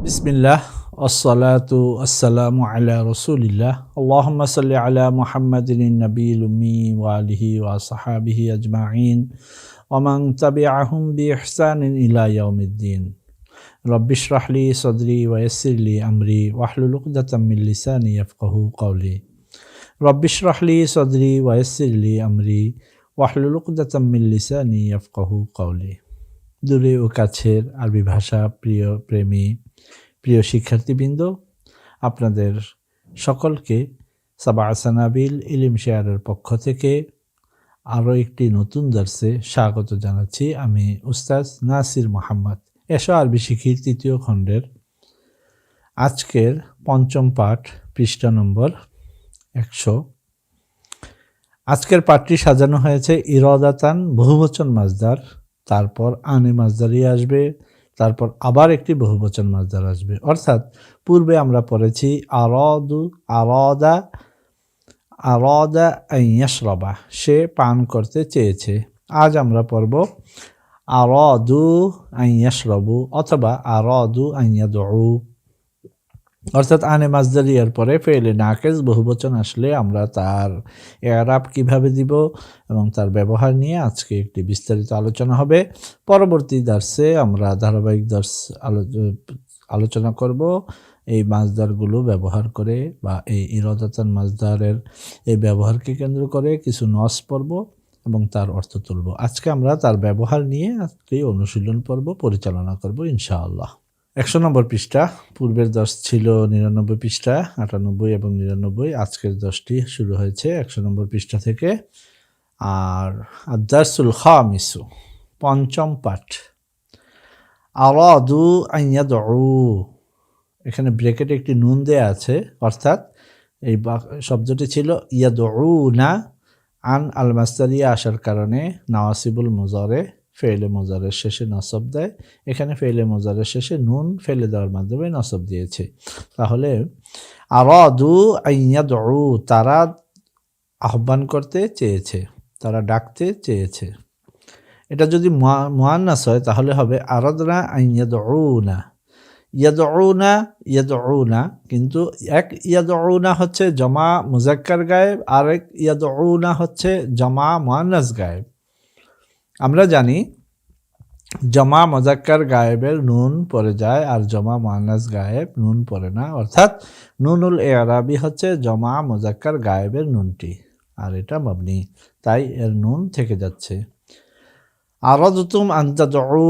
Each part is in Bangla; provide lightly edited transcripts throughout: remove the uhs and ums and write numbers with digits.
বিসমিল্লাহ আসসালাতু আসসালামু আলা রাসূলিল্লাহ আল্লাহুম্মা সাল্লি আলা মুহাম্মাদিন নবিয়্যিল উম্মি ওয়া আলিহি ওয়া সাহবিহি আজমাইন ওয়া মান তাবিআহুম বিইহসানিন ইলা ইয়াউমিদ্দিন রব্বি ইশরাহ লি সাদরি ওয়া ইয়াসসির লি আমরি ওয়াহলুল উকদাতাম মিন লিসানি ইয়াফকাহু কওলি রব্বি ইশরাহ লি সাদরি ওয়া ইয়াসসির লি আমরি ওয়াহলুল উকদাতাম মিন লিসানি ইয়াফকাহু কওলি। দূরে ও কাছের আরবি ভাষা প্রিয় শিক্ষার্থীবৃন্দ, আপনাদের সকলকে সাবা সানাবিল ইলম শেয়ারের পক্ষ থেকে আরও একটি নতুন দর্শে স্বাগত জানাচ্ছি। আমি উস্তাজ নাসির মোহাম্মদ। এসো আরবি শিখির তৃতীয় খণ্ডের আজকের পঞ্চম পাঠ, পৃষ্ঠা নম্বর 100। আজকের পাঠটি সাজানো হয়েছে ইরাদাতান বহুবচন মাজদার, তারপর আনে মাজদারি আসবে, তারপর আবার একটি বহুবচন মাজদার আসবে। অর্থাৎ পূর্বে আমরা পড়েছি আরাদা আন ইয়াশরাবা, সে পান করতে চেয়েছে। আজ আমরা পড়ব আরাদু আন ইয়াশরাবু অথবা আরাদু আন ইয়াদউ। অর্থাৎ আনে মাজদারিয়ার পরে ফেলে নাকেস বহুবচন আসলে আমরা তার এরাব কিভাবে দিব এবং তার ব্যবহার নিয়ে আজকে একটি বিস্তারিত আলোচনা হবে। পরবর্তী দার্সে আমরা ধারাবাহিক দার্স আলোচনা করব এই মাজদারগুলো ব্যবহার করে, বা এই ইরাদাতান মাজদারের এই ব্যবহারকে কেন্দ্র করে কিছু নস পড়ব এবং তার অর্থ তুলব। আজকে আমরা তার ব্যবহার নিয়ে একটি অনুশীলন পর্ব পরিচালনা করব ইনশাআল্লাহ। 100 নম্বর পৃষ্ঠা, পূর্বের 10 ছিল 99 পৃষ্ঠা, 98 এবং 99। আজকের 10টি শুরু হয়েছে 100 নম্বর পৃষ্ঠা থেকে। আর আদ-দারসুল খামিসু, পঞ্চম পাঠ, আরাদু আন ইয়াদউ। এখানে ব্র্যাকেটে একটি নুন দেয়া আছে, অর্থাৎ এই শব্দটি ছিল ইয়াদউনা, আন আল মাসদারিয়া আসার কারণে নাওয়াসিবুল মুজারে ফেলে মোজারের শেষে নসব দেয়। এখানে ফেলে মোজারের শেষে নুন ফেলে দেওয়ার মাধ্যমে নসব দিয়েছে। তাহলে আরাদু আন ইয়াদউ, তারা আহ্বান করতে চেয়েছে, তারা ডাকতে চেয়েছে। এটা যদি মুআন্নাস হয় তাহলে হবে আরাদনা আন ইয়াদউনা। ইয়াদউনা, কিন্তু এক ইয়াদউনা হচ্ছে জমা মুজাক্কার গায়েব, আর এক ইয়াদউনা হচ্ছে জমা মুআন্নাস গায়েব। আমরা জানি জমা মুজাক্কার গায়েবের নুন পড়ে যায় আর জমা মুআন্নাস গায়েব নুন পড়ে না, অর্থাৎ নুনুল ইরাবি হচ্ছে জমা মুজাক্কার গায়েবের নুনটি, আর এটা মাবনি, তাই এর নুন থেকে যাচ্ছে। আরাদতুম আন তাদউ,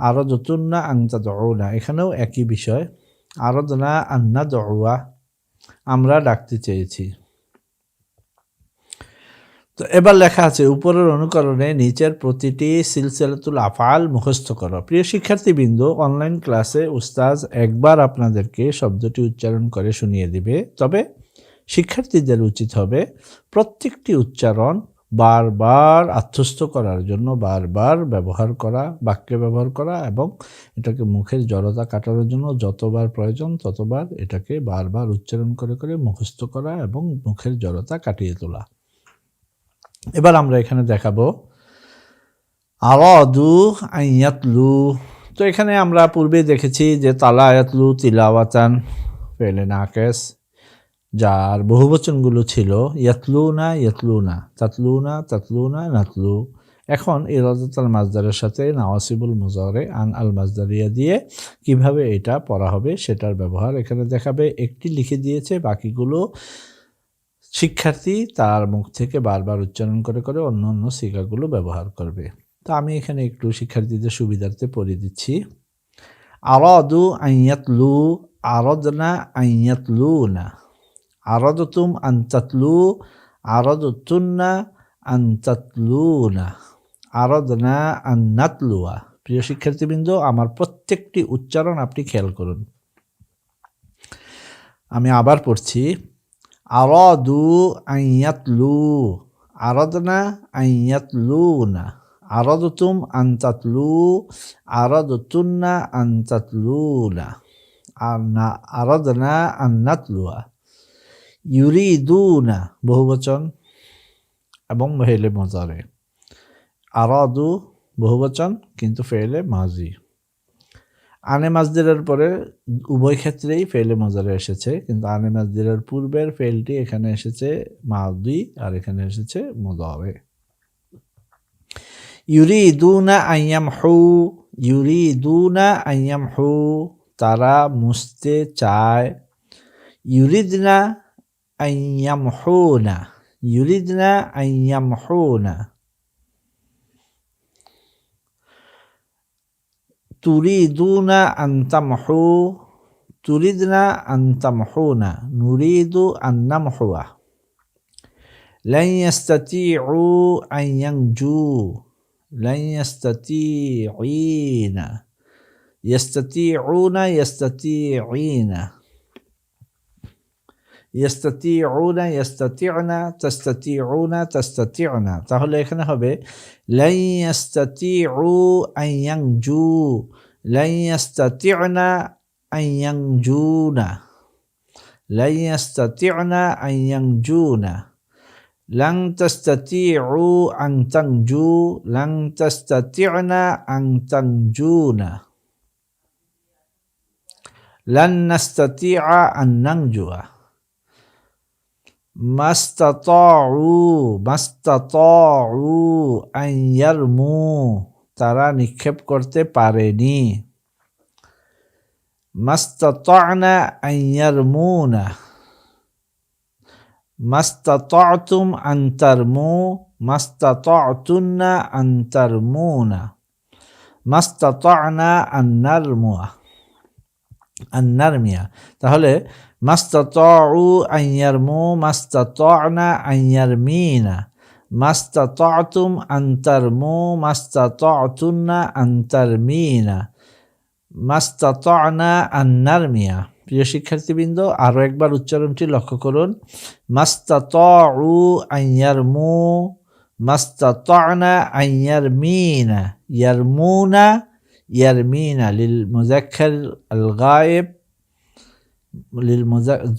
আরাদতুন্না আন তাদউনা, এখানেও একই বিষয়। আরাদনা আন নাদউয়া, আমরা ডাকতে চেয়েছি। তো এবার লেখা আছে উপরের অনুকরণে নিচের প্রতিটি সিলসিলাতুল আফআল মুখস্থ করো। প্রিয় শিক্ষার্থীবৃন্দ, অনলাইন ক্লাসে উস্তাজ একবার আপনাদেরকে শব্দটি উচ্চারণ করে শুনিয়ে দিবে, তবে শিক্ষার্থীদের উচিত হবে প্রত্যেকটি উচ্চারণ বারবার আত্মস্থ করার জন্য বারবার ব্যবহার করা, বাক্যে ব্যবহার করা, এবং এটাকে মুখের জড়তা কাটানোর জন্য যতবার প্রয়োজন ততবার এটাকে বারবার উচ্চারণ করে করে মুখস্থ করা এবং মুখের জড়তা কাটিয়ে তোলা। এবার আমরা এখানে দেখাবো আরাদু আন ইয়াতলু। তো এখানে আমরা পূর্বে দেখেছি যে তালা ইয়াতলু তিলাওয়াতান ফেলে নাকেস, যার বহুবচনগুলো ছিল ইয়াতলুনা ইয়াতলুনা, তাতলুনা তাতলুনা, নাতলু। এখন ইরাদাতাল মাজদারের সাথে নাওয়াসিবুল মুজারে আন আল মাজদারিয়া দিয়ে কিভাবে এটা পড়া হবে সেটার ব্যবহার এখানে দেখাবে। একটি লিখে দিয়েছে, বাকিগুলো শিক্ষার্থী তার মুখ থেকে বারবার উচ্চারণ করে করে অন্য অন্য সিগাগুলো ব্যবহার করবে। তো আমি এখানে একটু শিক্ষার্থীদের সুবিধার্থে পড়ে দিচ্ছি। আরাদু আন ইয়াতলু, আরাদনা আন ইয়াতলুনা, আরাদতুম আন তাতলু, আরাদতুন্না আন তাতলুনা, আরাদনা আন নাতলুয়া। প্রিয় শিক্ষার্থীবৃন্দ, আমার প্রত্যেকটি উচ্চারণ আপনি খেয়াল করুন। আমি আবার পড়ছি, আরাদু আন ইয়াতলু, আরাদনা আন ইয়াতলুনা, আরাদতুম আন তাতলু, আরাদতুন্না আন তাতলুনা, আরাদনা আন নাতলুয়া। ইউরিদুনা বহুবচন এবং ফেলে মুজারে, আরাদু বহুবচন কিন্তু ফেলে মাজি। আনে মাজদেরের পরে উভয় ক্ষেত্রেই ফেলে মুজারে এসেছে, কিন্তু আনে মাজদেরের পূর্বের ফেলটি এখানে এসেছে মাদি আর এখানে এসেছে মুদারে। ইউরিদুনা আইয়ামহু, ইউরিদুনা আইয়ামহু, তারা মুছতে চায়। ইউরিদনা আইয়ামহুনা, ইউরিদনা আইয়ামহুনা। তুরিদুনা আন তামহু, তুরিদনা আন তামহুনা, নুরিদু আন নামহুয়া। লান ইয়াস্তাতিউ আন ইয়ানজু, লান ইয়াস্তাতিউনা, ইয়াস্তাতিউনা ইয়াস্তাতিউনা, ইয়াস্তাতিউনা ইয়াস্তাতিউনা, তাস্তাতিউনা তাস্তাতিউনা। তাহলে এখানে হবে লান ইয়াস্তাতিউ আন ইয়ানজু, লান ইয়াস্তাতিউনা আন ইয়ানজুনা, লান ইয়াস্তাতিউনা আন ইয়ানজুনা। লান তাস্তাতিউ আন তানজু, লান তাস্তাতিউনা আন তানজুনা। লান নাস্তাতিআ আন নানজুয়া। মাস্তাতাউ, মাস্তাতাউ আন ইয়ারমু, তারা নিক্ষেপ করতে পারেনি। মাস্তাতা'না আন ইয়ারমুনা, মাস্তাতা'তুম আন তারমু, মাস্তাতা'তুন্না আন তারমুনা, মাস্তাতা'না আন নারমুয়া, আন নারমিয়া। তাহলে মাস্তাতাউ আন ইয়ারমু, মাস্তাতা'না আন ইয়ারমিনা, মাস্তাতা'তুম আন তারমু, মাস্তাতা'তুন্না আন তারমিনা, মাস্তাতা'না আন নারমিয়া। প্রিয় শিক্ষার্থীবৃন্দ, আরও একবার উচ্চারণটি লক্ষ্য করুন। মাস্তাতাউ আন ইয়ারমু, মাস্তাতা'না আন ইয়ারমিনা, ইয়ারমুনা ইয়ারমিনা লিল মুযাক্কার আল গায়েব, লিল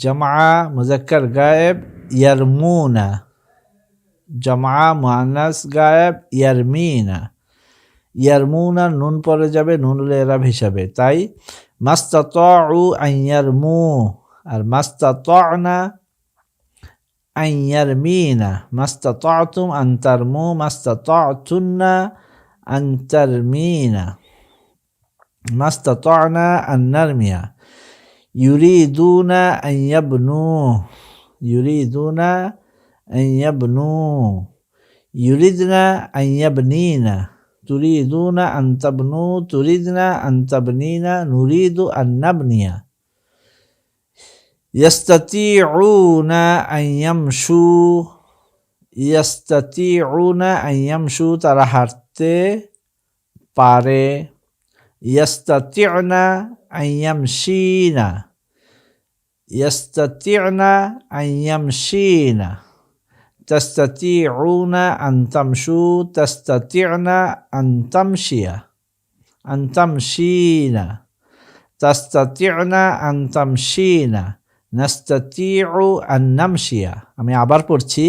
জামআ মুযাক্কার গায়েব ইয়ারমুনা, জামআ মুআন্নাস গায়েব ইয়ারমিনা। ইয়ারমুনা নুন পরে যাবে নুনুল ইরাব হিসাবে, তাই মাস্তাতাউ আন ইয়ারমু আর মাস্তাতা'না আন ইয়ারমিনা, মাস্তাতা'তুম আন তারমু, মাস্তাতা'তুন্না আন তারমিনা, মাস্তাতা'না আন নারমিয়া। ইউরিদুনা আন ইয়াবনু, ইউরিদুনা আন ইয়াবনু, ইউরিদনা আন ইয়াবনিনা, তুরিদুনা আন তাবনু, তুরিদনা আন তাবনিনা, নুরিদু আন নাবনিয়া। ইয়াস্তাতিউনা আন ইয়ামশু, ইয়াস্তাতিউনা আন ইয়ামশু, তারা হাঁটতে পারে। ইয়াস্তাতি'না আন ইয়ামশিনা, ইয়াস্তাতি'না আন ইয়ামশিনা, তাস্তাতিউনা আন তামশু, তাস্তাতি'না আন তামশিয়া, আন তামশিনা, তাস্তাতি'না আন তামশিনা, নাস্তাতিউ আন নামশিয়া। আমি আবার পড়ছি।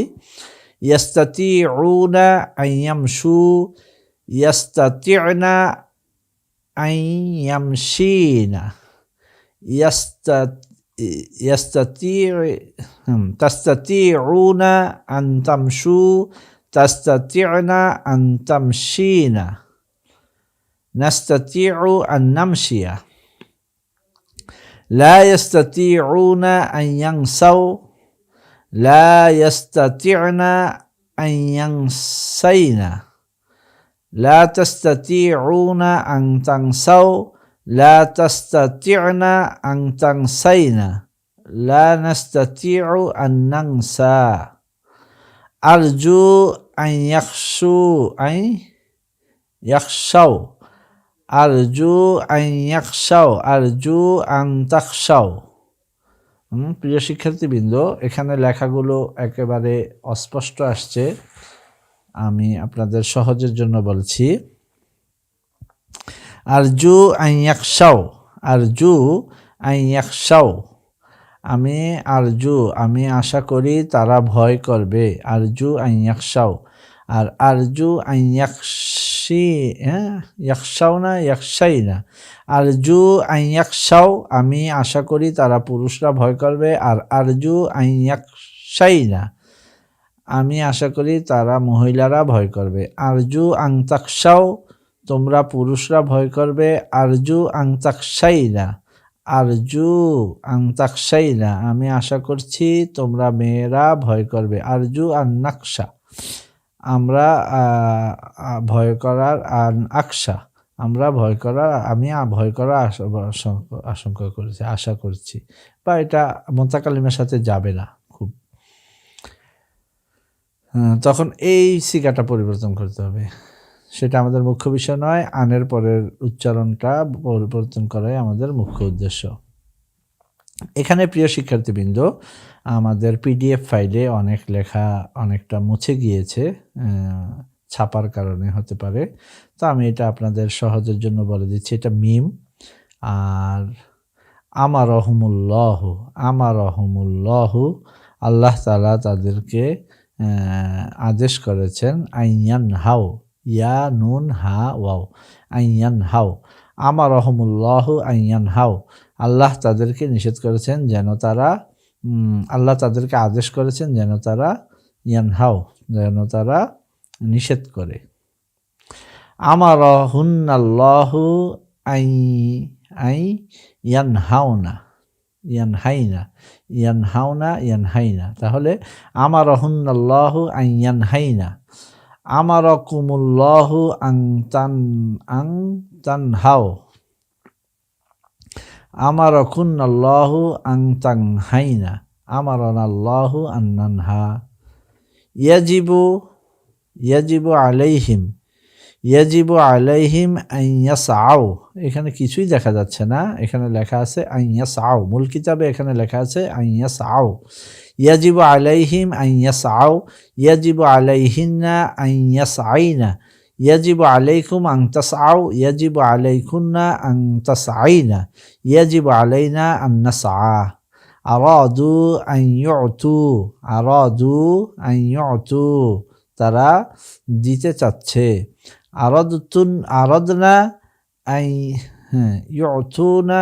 ইয়াস্তাতিউনা আন ইয়ামশু, ইয়াস্তাতি'না আন ইয়ামশিনা, তাস্তাতিউনা আন তামশু, তাস্তাতি'না আন তামশিনা, নাস্তাতিউ আন নামশিয়া। লা ইয়াস্তাতিউনা আন ইয়ানসাউ, লা ইয়াস্তাতি'না আন ইয়ানসাইনা, লা তাস্তাতিউনা আন তানসাউ, লা তাস্তাতি'না আন তানসাইনা, লা নাস্তাতিউ আন নানসা। আরজু আন ইয়াখশু, আন ইয়াখশাউ, আরজু আন ইয়াখশাউ, আরজু আন তাখশাউ। প্রিয় শিক্ষার্থীবৃন্দ, এখানে লেখাগুলো একেবারে অস্পষ্ট আসছে, আমি আপনাদের সহজের জন্য বলছি। আরজু আন ইয়াখশাউ, আরজু আন ইয়াখশাউ, আমি আরজু আমি আশা করি তারা ভয় করবে। আরজু আন ইয়াখশাউ। আর আরজু আন ইয়াখশাউনা ইয়াখশাইনা, আরজু আন ইয়াখশাও আমি আশা করি তারা পুরুষরা ভয় করবে, আর আরজু আন ইয়াখশাইনা আমি আশা করি তারা মহিলারা ভয় করবে। আরজু আন তাখশাও তোমরা পুরুষরা ভয় করবে, আরজু আন তাখশাইনা আরজু আন তাখশাইনা আমি আশা করছি তোমরা মেয়েরা ভয় করবে। আরজু আন নাকশা আমরা ভয় করার, আন আকশা আমরা ভয় করার, আমি ভয় করার আশঙ্কা করছি, আশা করছি, বা এটা মুতাকাল্লিমের সাথে যাবে না খুব, তখন এই সিগাটা পরিবর্তন করতে হবে। সেটা আমাদের মুখ্য বিষয় নয়, আনের পরের উচ্চারণটা পরিবর্তন করাই আমাদের মুখ্য উদ্দেশ্য। এখানে প্রিয় শিক্ষার্থীবৃন্দ, আমাদের পিডিএফ ফাইলে অনেক লেখা অনেকটা মুছে গিয়েছে, ছাপার কারণে হতে পারে, তো আমি এটা আপনাদের সহজের জন্য বলে দিচ্ছি। এটা মিম, আর আমারহুমুল্লাহু আল্লাহ তাআলা তাদেরকে আদেশ করেছেন, আইয়ান হাও ইয়া নুন হা ওয়াও আইয়ান হাও, আমারহুমুল্লাহু আইয়ান হাও আল্লাহ তাদেরকে নিষেধ করেছেন যেন তারা, আল্লাহ তাদেরকে আদেশ করেছেন যেন তারা ইয়ানহাও যেন তারা নিষেধ করে। আমারহুন্নাল্লাহু আই ইয়ানহাউনা ইয়ানহাইনা, তাহলে আমারহুন্নাল্লাহু আই ইয়ানহাইনা, আমারাকুমুল্লাহু আন তানহাও, আমারাকুন্নাল্লাহু আন তানহাইনা, আমারানাল্লাহু আন নানহা। ইয়াজিবু আলাইহিম আন ইয়াসআউ, এখানে কিছুই দেখা যাচ্ছে না, এখানে লেখা আছে আন ইয়াসআউ, মূল কিতাবে এখানে লেখা আছে আন ইয়াসআউ। ইয়াজিবু আলাইহিম আন ইয়াসআউ, ইয়াজিবু আলাইহিন্না আন ইয়াসআইনা, ইয়াজিবু আলাইকুম আন তাসআউ, ইয়াজিবু আলাইকুন্না আন তাসআইনা, ইয়াজিবু আলাইনা আন নাসআ। আরাদু আন ইউতু তারা দিতে চাচ্ছে, আরাদনা আন ইউতুনা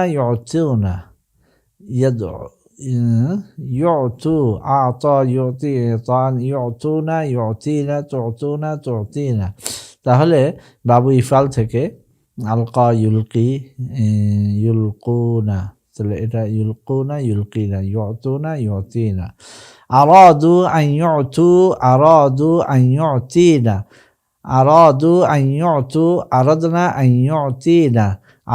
ইউতু আতা ইউতি ইতান ইউতুনা ইউতিনা তুতিনা। তাহলে বাবু ইফাল থেকে আলকা ইউলকি ইউলকুনা, তাহলে এটা ইউলকুনা ইউলকিনা, ইউতুনা ইউতিনা। আরাদু আন ইউতিনা, আরাদু আন ইউতু, আরাদনা আন ইউতিনা,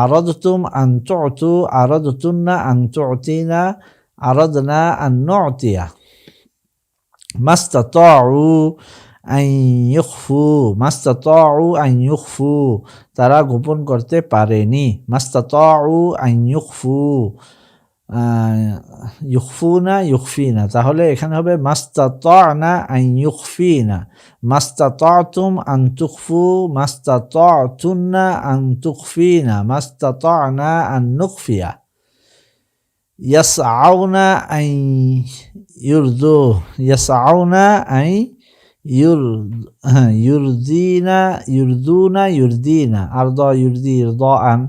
আরাদতুম আন তুতু, আরাদতুন্না আন তুতিনা, আরাদনা আন নুতিয়া। মাস্তাতাউ আন ইউখফু তারা গোপন করতে পারেনি। মাস্তাতাউ আন ইউখফু, ইউখফুনা ইউখফিনা, তাহলে এখানে হবে মাস্তাতানা আন ইউখফিনা, মাস্তাতাতুম আন তুখফু, মাস্তাতাতুন্না আন তুখফিনা, মাস্তাতানা আন নুখফিয়া। ইয়াসআউনা আন ইউরদু, ইয়াসআউনা আন ইউরদিনা, আরদা ইউরদি ইরদাআন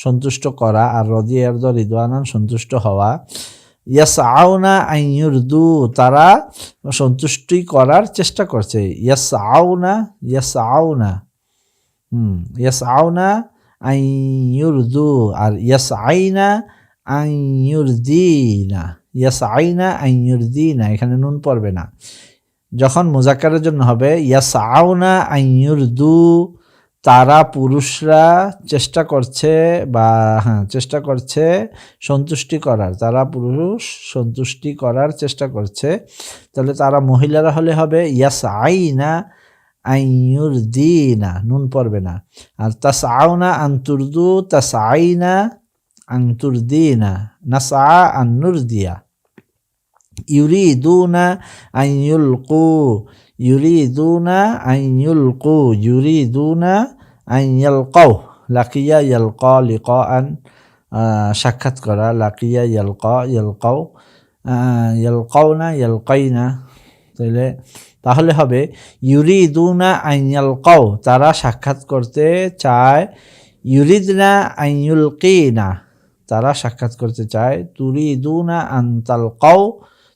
সন্তুষ্ট করা, আর রদিয়া ইরদা রিদওয়ানান সন্তুষ্ট হওয়া। ইয়াসআউনা আন ইউরদু তারা সন্তুষ্টি করার চেষ্টা করছে। ইয়াসআউনা আন ইউরদু, আর ইয়াসআইনা আন ইউরদিনা, এখানে নুন পড়বে না। যখন মুজাক্কারের জন্য হবে ইয়াসআউনা আন ইউরদু তারা পুরুষরা চেষ্টা করছে, বা চেষ্টা করছে সন্তুষ্টি করার, তারা পুরুষ সন্তুষ্টি করার চেষ্টা করছে, তাহলে তারা মহিলারা হলে হবে ইয়াসআইনা আন ইউরদিনা, নুন পড়বে না। আর তাসআউনা আন তুরদু, তাসআইনা আন তুরদিনা, নাসআ আন নুরদিয়া। ইউরিদুনা আন ইউলকু, ইউরিদুনা আন ইয়ালকাউ, লাকিয়া ইয়ালকা লিকাআন সাক্ষাৎ করা, লাকিয়া ইয়ালকাউ, ইয়ালকাউনা ইয়ালকাইনা, তাহলে তাহলে হবে ইউরিদুনা আইয়ালকাও, তারা সাক্ষাৎ করতে চায়, ইউরিদনা আইয়ুলকিনা, তারা সাক্ষাৎ করতে চায়, তুরিদুনা আনতালকাও,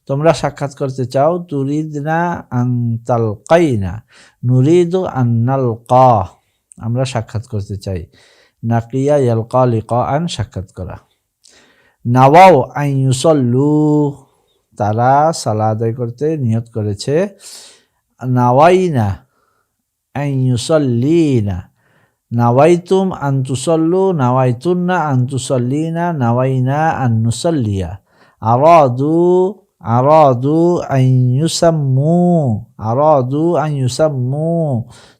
তোমরা সাক্ষাৎ করতে চাও, তুরিদনা আনতালকাইনা, নুরিদু আন্নালকা, আমরা সাক্ষাৎ করতে চাই, নাকিয়া ইয়ালকা লিকাআন, সাক্ষাৎ করা। নাওয়াও আইয়ুসল্লু, তারা সালাত আদায় করতে নিয়ত করেছে, নাওয়াইনা আইয়ুসল্লিনা, নাওয়াইতুম আন তুসল্লু, নাওয়াইতুন্না আন তুসল্লিনা, নাওয়াইনা আন নুসল্লিয়া। আরাদু আন ইউসাম্মু,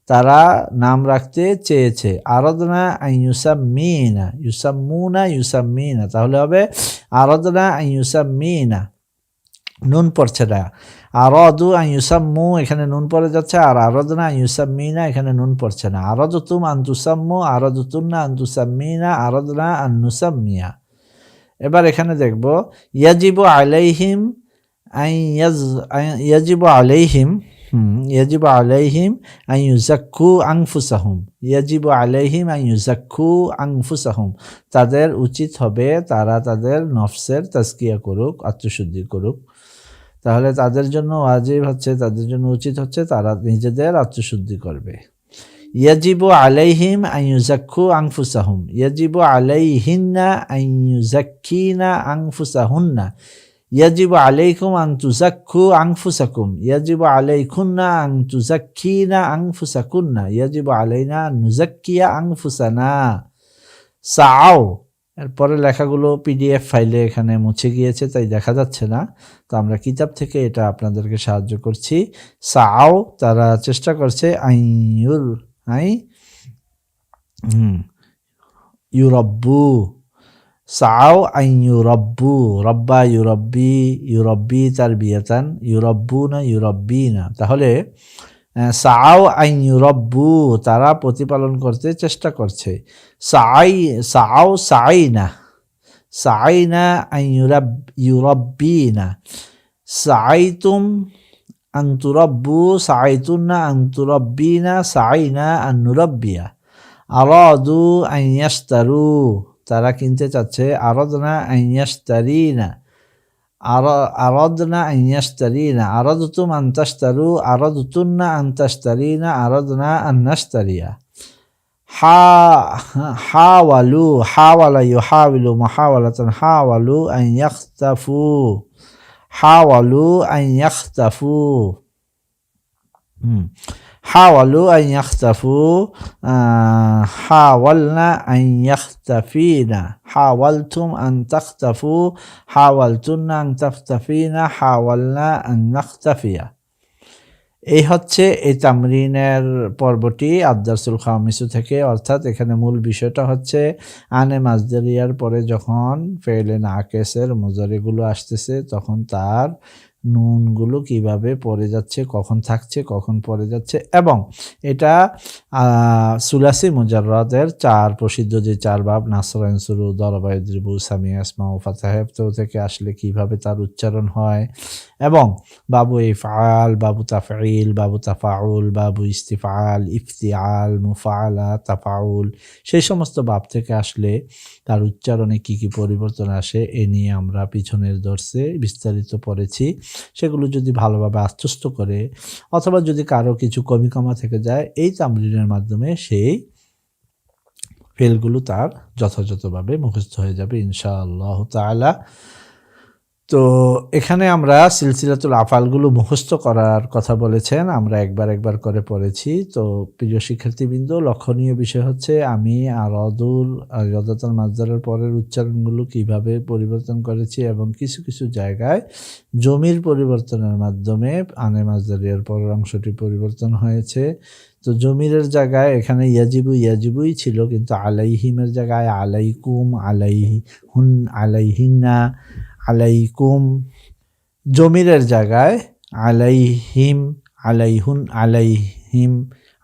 তারা নাম রাখতে চেয়েছে, আরাদনা আন ইউসাম্মিনা, ইউসাম্মিনা, তাহলে হবে আরাদনা আন ইউসাম্মিনা, নুন পড়ছে না, আরাদু আন ইউসাম্মু এখানে নুন পড়ে যাচ্ছে, আর আরাদনা আন ইউসাম্মিনা এখানে নুন পড়ছে না। আরাদতুম আন তুসাম্মু, আরাদতুন্না আন তুসাম্মিনা, আরাদনা আন নুসাম্মিয়া। এবার এখানে দেখব ইয়াজিবু আলাইহিম ইয়াজিবু আলাইহিম আন ইউযাক্কু আনফুসাহুম, ইয়াজিবু আলাইহিম আন ইউযাক্কু আনফুসাহুম, তাদের উচিত হবে তারা তাদের নফসের তাজকিয়া করুক, আত্মশুদ্ধি করুক। তাহলে তাদের জন্য ওয়াজিব হচ্ছে, তাদের জন্য উচিত হচ্ছে তারা নিজেদের আত্মশুদ্ধি করবে। ইয়াজিবু আলাইহিম আন ইউযাক্কু আনফুসাহুম, ইয়াজিবু আলাইহিন্না আন ইউযাক্কিনা আনফুসাহুন্না, ইয়াজিবু আলাইকুম আন তুযাক্কু আনফুসাকুম, ইয়াজিবু আলাইকুন্না আন তুযাক্কিনা আনফুসাকুন্না, ইয়াজিবু আলাইনা আন নুযাক্কিয়া আনফুসানা। সাআও, এরপরে লেখাগুলো পিডিএফ ফাইলে এখানে মুছে গিয়েছে তাই দেখা যাচ্ছে না, তো আমরা কিতাব থেকে এটা আপনাদেরকে সাহায্য করছি। সাআও, তারা চেষ্টা করছে, ইউরব্বু, সাআও আন ইউরব্বু, রব্বা ইউরব্বি, ইউরব্বি তারবিয়াতান, ইউরব্বুনা ইউরব্বিনা, তাহলে সাআও আন ইউরব্বু, তারা প্রতিপালন করতে চেষ্টা করছে। সাআও সাআইনা আন ইউরব্বিনা, সাআইতুম আন তুরব্বু, সাআইতুন্না আন তুরব্বিনা, সাআইনা আন নুরব্বিয়া। আরাদু আন ইয়াশতারু, তারা কিনতে চাচ্ছে, আরাদনা আন ইয়াশতারিনা, আরাদনা আন ইয়াশতারিনা, আরাদতুম আন তাশতারু, আরাদতুন্না আন তাশতারিনা, আরাদনা আন নাশতারিয়া। হাওয়ালু, হাওয়ালা ইউহাওয়ালু মুহাওয়ালাতান, হাওয়ালু আন ইয়াখতাফু, হাওয়ালু আন ইয়াখতাফু, হাওয়ালু আন ইয়াখতাফু, হাওয়ালনা আন ইয়াখতাফিনা, হাওয়ালতুম আন তাখতাফু, হাওয়ালতুন্না আন তাখতাফিনা, হাওয়ালনা আন নাখতাফিয়া। এই হচ্ছে এই তামরিনের পর্বটি আদ-দারসুল খামিসু থেকে, অর্থাৎ এখানে মূল বিষয়টা হচ্ছে আনে মাজদারিয়ার পরে যখন ফেইলে নাকিসের মুজারিগুলো আসতেছে তখন তার নুনগুলো কিভাবে পড়ে যাচ্ছে, কখন থাকছে, কখন পড়ে যাচ্ছে, এবং এটা সুলাসি মুজাররাদের চার প্রসিদ্ধ যে চার বাব নাসরা ইয়ানসুরু, দরাবা ইদরিবু, সামিয়া ইসমাউ, ফাতাহা থেকে আসলে কিভাবে তার উচ্চারণ হয়, এবং বাবু ইফআল, বাবু তাফঈল, বাবু তাফাউল, বাবু ইস্তিফআল, ইফতিআল, মুফআলা, তাফাউল, সেই সমস্ত বাব থেকে আসলে তার উচ্চারণে কি কি পরিবর্তন আসে এ নিয়ে আমরা পিছনের দর্সে বিস্তারিত পড়েছি। সেগুলো যদি ভালোভাবে আত্মস্থ করে অথবা যদি কারো কিছু কমি কমা থেকে যায় এই তামরিনের মাধ্যমে সেই ফেলগুলো তার যথাযথভাবে মুখস্থ হয়ে যাবে ইনশাআল্লাহ তাআলা। তো এখানে আমরা সিলসিলাতুল আফআলগুলো মুখস্থ করার কথা বলেছেন, আমরা একবার করে পড়েছি। তো প্রিয় শিক্ষার্থীবৃন্দ, লক্ষণীয় বিষয় হচ্ছে আমি ইরাদাতুল মাজদারের পরের উচ্চারণগুলো কিভাবে পরিবর্তন করেছি এবং কিছু কিছু জায়গায় জমির পরিবর্তনের মাধ্যমে আনে মাজদারিয়ার পরের অংশটি পরিবর্তন হয়েছে। তো জমিরের জায়গায় এখানে ইয়াজিবুই ছিল, কিন্তু আলাইহিমের জায়গায় আলাইকুম, আলাইহুন, আলাইহিন্না, আলাইকুম। জমিরের জায়গায় আলাইহিম, আলাইহুন, আলাইহিম,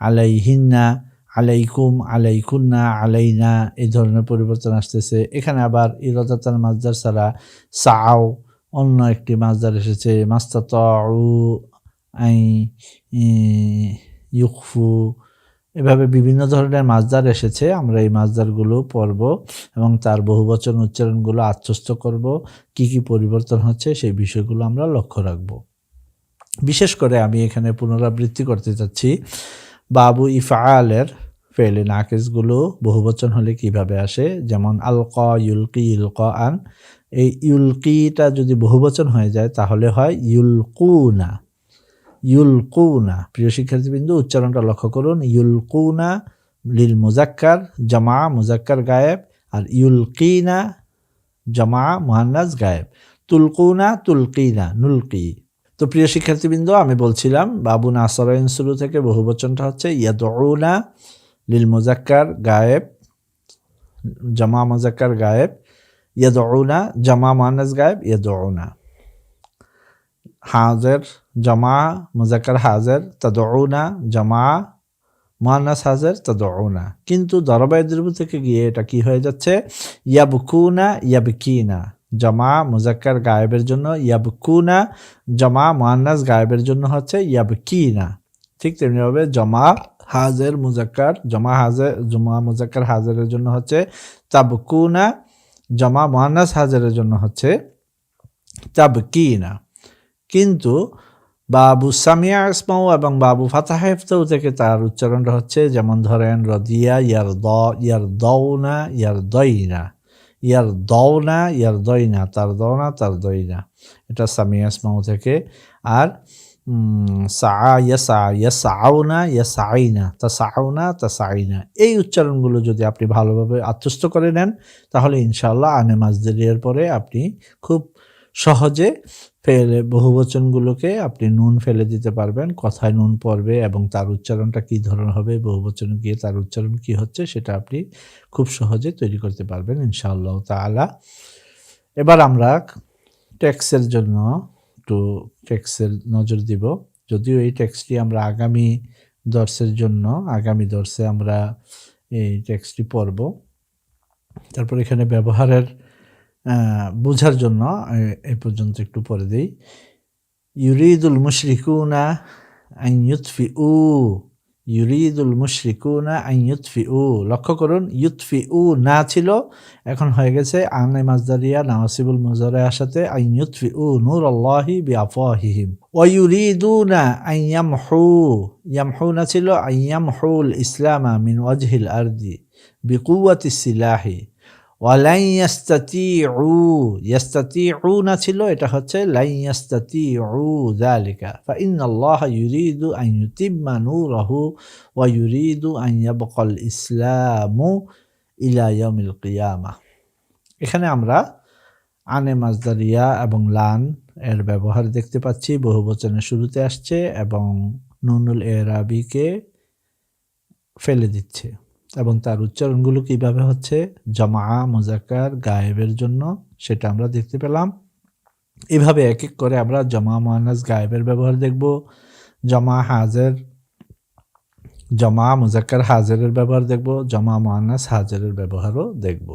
আলাইহিন্না, আলাইকুম, আলাইকুন্না, আলাইনা, এই ধরনের পরিবর্তন আসতেছে। এখানে আবার ইরাদাতুল মাজদার ছাড়া সাআও অন্য একটি মাজদার এসেছে, মাস্তাতাউ, আই ইউকফু, এভাবে বিভিন্ন ধরনের মাজদার এসেছে। আমরা এই মাজদারগুলো পড়ব এবং তার বহুবচন উচ্চারণগুলো আত্মস্থ করব। কি কি পরিবর্তন হচ্ছে সেই বিষয়গুলো আমরা লক্ষ্য রাখব। বিশেষ করে আমি এখানে পুনরাবৃত্তি করতে চাচ্ছি বাবু ইফআলের ফেলে নাকিসগুলো বহুবচন হলে কিভাবে আসে। যেমন আলকা, ইউলকি, ইলকাআন। এই ইউলকিটা যদি বহুবচন হয়ে যায় তাহলে হয় ইউলকুনা, ইউলকুনা। প্রিয় শিক্ষার্থীবৃন্দ, উচ্চারণটা লক্ষ্য করুন। ইউলকুনা লিল মুজাক্কার, জামা মুজাক্কার গায়েব, আর ইউলকিনা জামা মুহান্নাস গায়েব। তুলকুনা, তুলকিনা, নুলকি। তো প্রিয় শিক্ষার্থীবৃন্দ, আমি বলছিলাম বাবু নাসরাইন শুরু থেকে বহুবচনটা হচ্ছে ইয়াদউনা লিল মুজাক্কার গায়েব, জামা মুজাক্কার গায়েব, ইয়াদউনা জামা মুহান্নাস গায়েব, ইয়াদউনা। হাজের জামা মুজাক্কার হাজের, তাদউনা জামা মুহান্নাস হাজের, তাদউনা। কিন্তু দরবায়ে দিরবু থেকে গিয়ে এটা কি হয়ে যাচ্ছে? ইয়াবকুনা, ইয়াবকিনা। জামা মুজাক্কার গায়েবের জন্য ইয়াবকুনা, জামা মুহান্নাস গায়েবের জন্য হচ্ছে ইয়াবকিনা। ঠিক তেমনিভাবে জামা হাজের মুজাক্কার, জামা মুজাক্কার হাজেরের জন্য হচ্ছে তাবকুনা, জামা মুহান্নাস হাজেরের জন্য হচ্ছে তাবকিনা। কিন্তু বাবু সামিয়া ইসমাউ এবং বাবু ফাতাহ ইফতাউ থেকে তার উচ্চারণটা হচ্ছে, যেমন ধরেন রদিয়া, ইয়ারদাউনা, ইয়ারদাইনা, ইয়ারদাউনা, ইয়ারদাইনা, তারদাউনা, তারদাইনা। এটা সামিয়া ইসমাউ থেকে। আর ইয়াসাউনা, ইয়াসাইনা, তাসাউনা, তাসাইনা। এই উচ্চারণগুলো যদি আপনি ভালোভাবে আত্মস্থ করে নেন তাহলে ইনশাআল্লাহ আনে মাজদারিয়ার পরে আপনি খুব সহজে ফেলে বহুবচনগুলোকে আপনি নুন ফেলে দিতে পারবেন। কথায় নুন পড়বে এবং তার উচ্চারণটা কী ধরনের হবে, বহুবচনে গিয়ে তার উচ্চারণ কী হচ্ছে সেটা আপনি খুব সহজে তৈরি করতে পারবেন ইনশাআল্লাহ তাআলা। এবার আমরা টেক্সের জন্য একটু টেক্সের নজর দিব। যদিও এই টেক্সটটি আমরা আগামী দর্শে আমরা এই টেক্সটটি পড়ব। তারপর এখানে ব্যবহারের বোঝার জন্য এই পর্যন্ত একটু পরে দেই। ইউরিদুল মুশরিকুনা আন ইউতফিউ, ইউরিদুল মুশরিকুনা আন ইউতফিউ। লক্ষ্য করুন, ইউতফিউ না ছিল, এখন হয়ে গেছে আনে মাজদারিয়া নাওয়াসিবুল মুজারিয়ার সাথে আন ইউতফিউ নূরাল্লাহি বিআফওয়াহিহিম। ওয়া ইউরিদুনা আন ইয়ামহু, ইয়ামহুনা ছিল আন ইয়ামহুল ইসলামা মিন ওয়াজহিল আরদি বিকুওয়াতিস সিলাহি। ওয়ালাই ইয়াস্তাতিউ, ইয়াস্তাতিউনা ছিল, এটা হচ্ছে লাই ইয়াস্তাতিউ যালিকা ফাইন্নাল্লাহা ইউরিদু আন ইউতিম্মা নূরাহু ওয়া ইউরিদু আন ইয়াবকাল ইসলামু ইলা ইয়াউমিল কিয়ামাহ। এখানে আমরা আনে মাজদারিয়া এবং লান এর ব্যবহার দেখতে পাচ্ছি। বহুবচনের শুরুতে আসছে এবং নুনুল এরাবিকে ফেলে দিচ্ছে এবং তার উচ্চারণগুলো কিভাবে হচ্ছে জামা মুজাক্কার গায়েবের জন্য সেটা আমরা দেখতে পেলাম। এভাবে এক এক করে আমরা জামা মুহান্নাস গায়েবের ব্যবহার দেখব, জামা মুজাক্কার হাজিরের ব্যবহার দেখব, জামা মুহান্নাস হাজিরের ব্যবহারও দেখব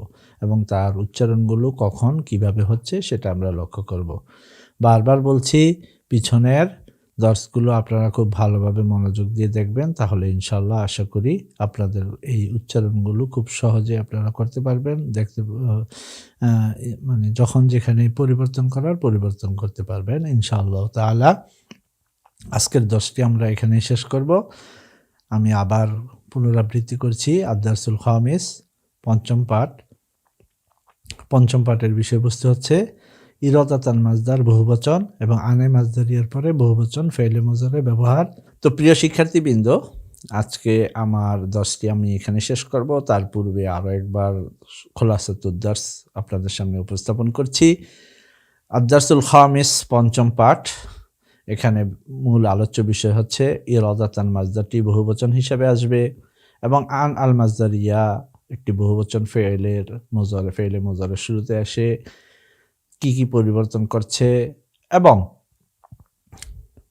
এবং তার উচ্চারণগুলো কখন কিভাবে হচ্ছে সেটা আমরা লক্ষ্য করব। বারবার বলছি, পিছনের দর্শগুলো আপনারা খুব ভালোভাবে মনোযোগ দিয়ে দেখবেন, তাহলে ইনশাল্লাহ আশা করি আপনাদের এই উচ্চারণগুলো খুব সহজে আপনারা করতে পারবেন। মানে যখন যেখানে পরিবর্তন করতে পারবেন ইনশাআল্লাহ তাআলা। আজকের দর্শটি আমরা এখানে শেষ করব। আমি আবার পুনরাবৃত্তি করছি। আদ-দারসুল খামিস, পঞ্চম পাঠের বিষয়বস্তু হচ্ছে ইরাদাতান মাজদার বহুবচন এবং আনে মাজদারিয়ার পরে বহুবচন ফেলে মুজারে ব্যবহার। তো প্রিয় শিক্ষার্থীবৃন্দ, আজকে আমার দর্শটি আমি এখানে শেষ করব। তার পূর্বে আরও একবার খোলাসাতুদ দার্স আপনাদের সামনে উপস্থাপন করছি। আদ-দারসুল খামিস, পঞ্চম পাঠ। এখানে মূল আলোচ্য বিষয় হচ্ছে ইরাদাতান মাজদারটি বহুবচন হিসাবে আসবে এবং আন আল মাজদারিয়া একটি বহুবচন ফেলে মুজারের শুরুতে আসে, কি কি পরিবর্তন করছে এবং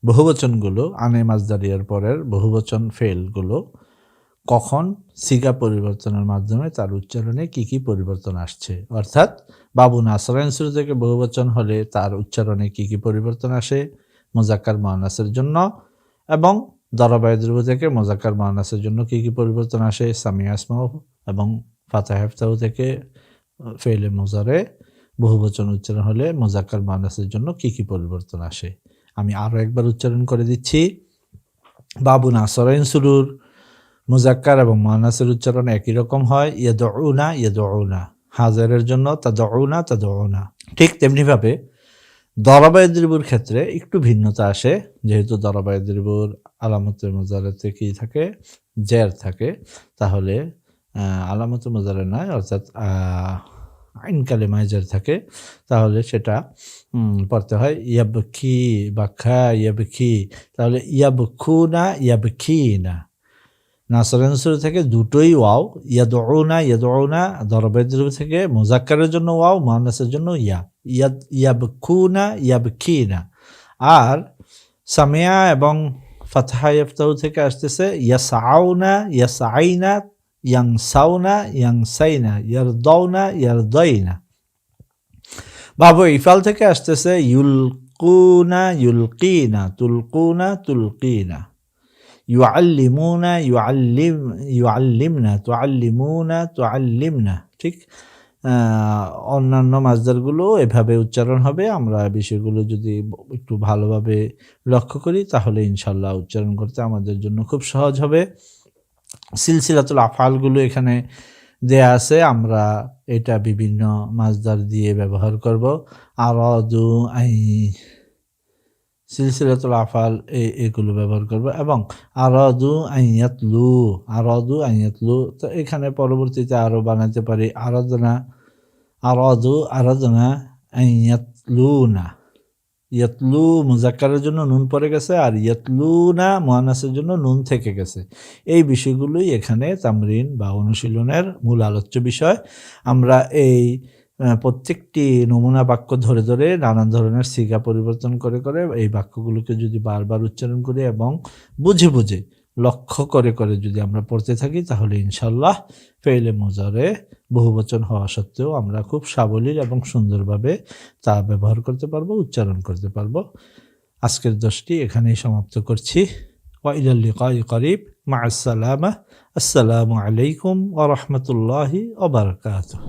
বহুবচনগুলো আনে মাজদারিয়ার পরের বহুবচন ফেলগুলো কখন সিগা পরিবর্তনের মাধ্যমে তার উচ্চারণে কি কি পরিবর্তন আসছে। অর্থাৎ বাবু নাসরাইন শুরু থেকে বহুবচন হলে তার উচ্চারণে কি কি পরিবর্তন আসে, মুযাক্কার মুআন্নাসের জন্য, এবং দরাবায়ে দ্রুব থেকে মুযাক্কার মুআন্নাসের জন্য কি কি পরিবর্তন আসে, সামিয়া ইসমাউ এবং ফাতাহ ইফতাহু থেকে ফেলে মুজারে বহুবচন উচ্চারণ হলে মুযাক্কার মুআন্নাসের জন্য কি কি পরিবর্তন আসে। আমি আরও একবার উচ্চারণ করে দিচ্ছি। বাবু নাসরাইন সুরুর মুযাক্কার এবং মুআন্নাসের উচ্চারণ একই রকম হয়, ইয়াদউনা ইয়াদউনা, হাজারের জন্য তাদউনা তাদউনা। ঠিক তেমনিভাবে দরাবায়ে দ্রিবুর ক্ষেত্রে একটু ভিন্নতা আসে, যেহেতু দরাবায়ে দ্রিবুর আলামতে মুজারেতে কি থাকে, জের থাকে, তাহলে আলামতে মুজারে নয়, অর্থাৎ আইন কালেমায় জের থাকে, তাহলে সেটা পড়তে হয় ইয়াবকি বা খা ইয়াবকি, তাহলে ইয়াবকুনা ইয়াবকিনা। নাসরাইন সূরা থেকে দুটোই ওয়াও, ইয়াদউনা ইয়াদউনা, দরাবায়ে দ্রিব থেকে মুযাক্কারের জন্য ওয়াও, মুআন্নাসের জন্য ইয়াবকুনা ইয়াবকিনা। আর সামিয়া এবং ফাতহা ইফতাহু থেকে আসতেছে ইয়াসআউনা ইয়াসআইনা, ইয়ানসাউনা ইয়ানসাইনা, ইয়ারদাউনা ইয়ারদাইনা। বাবু ইফাল থেকে আসতেছে ইউলকুনা ইউলকিনা, তুলকুনা তুলকিনা, ইউআল্লিমুনা ইউআল্লিমনা, তুআল্লিমুনা তুআল্লিমনা। ঠিক অন্যান্য মাজদারগুলো এভাবে উচ্চারণ হবে। আমরা বিষয়গুলো যদি একটু ভালোভাবে লক্ষ্য করি তাহলে ইনশাল্লাহ উচ্চারণ করতে আমাদের জন্য খুব সহজ হবে। সিলসিলাতুল আফআলগুলো এখানে দেয়া আছে, আমরা এটা বিভিন্ন মাজদার দিয়ে ব্যবহার করব। আরাদু আই, সিলসিলাতুল আফআল এগুলো ব্যবহার করব, এবং আরাদু আইয়াতলু, আরাদু আইয়াতলু। তো এখানে পরবর্তীতে আরও বানাতে পারি আরাদনা, আরাদু আরাদনা আইয়াতলুনা। ইয়াতলু মুযাক্কারের জন্য নুন পড়ে গেছে, আর ইয়াতলুনা মুআন্নাসের জন্য নুন থেকে গেছে। এই বিষয়গুলোই এখানে তামরিন বা অনুশীলনের মূল আলোচ্য বিষয়। আমরা এই প্রত্যেকটি নমুনা বাক্য ধরে ধরে নানান ধরনের সিগা পরিবর্তন করে করে এই বাক্যগুলোকে যদি বারবার উচ্চারণ করি এবং বুঝে বুঝে লক্ষ্য করে করে যদি আমরা পড়তে থাকি, তাহলে ইনশাল্লাহ ফেইলে মুজারে বহুবচন হওয়া সত্ত্বেও আমরা খুব সাবলীল এবং সুন্দরভাবে তা ব্যবহার করতে পারবো, উচ্চারণ করতে পারবো। আজকের দর্শটি এখানেই সমাপ্ত করছি। ওয়া ইলাল লিকাই করিব, মা'আস সালামা, আসসালামু আলাইকুম ওয়া রাহমাতুল্লাহি ওয়া বারাকাতুহু।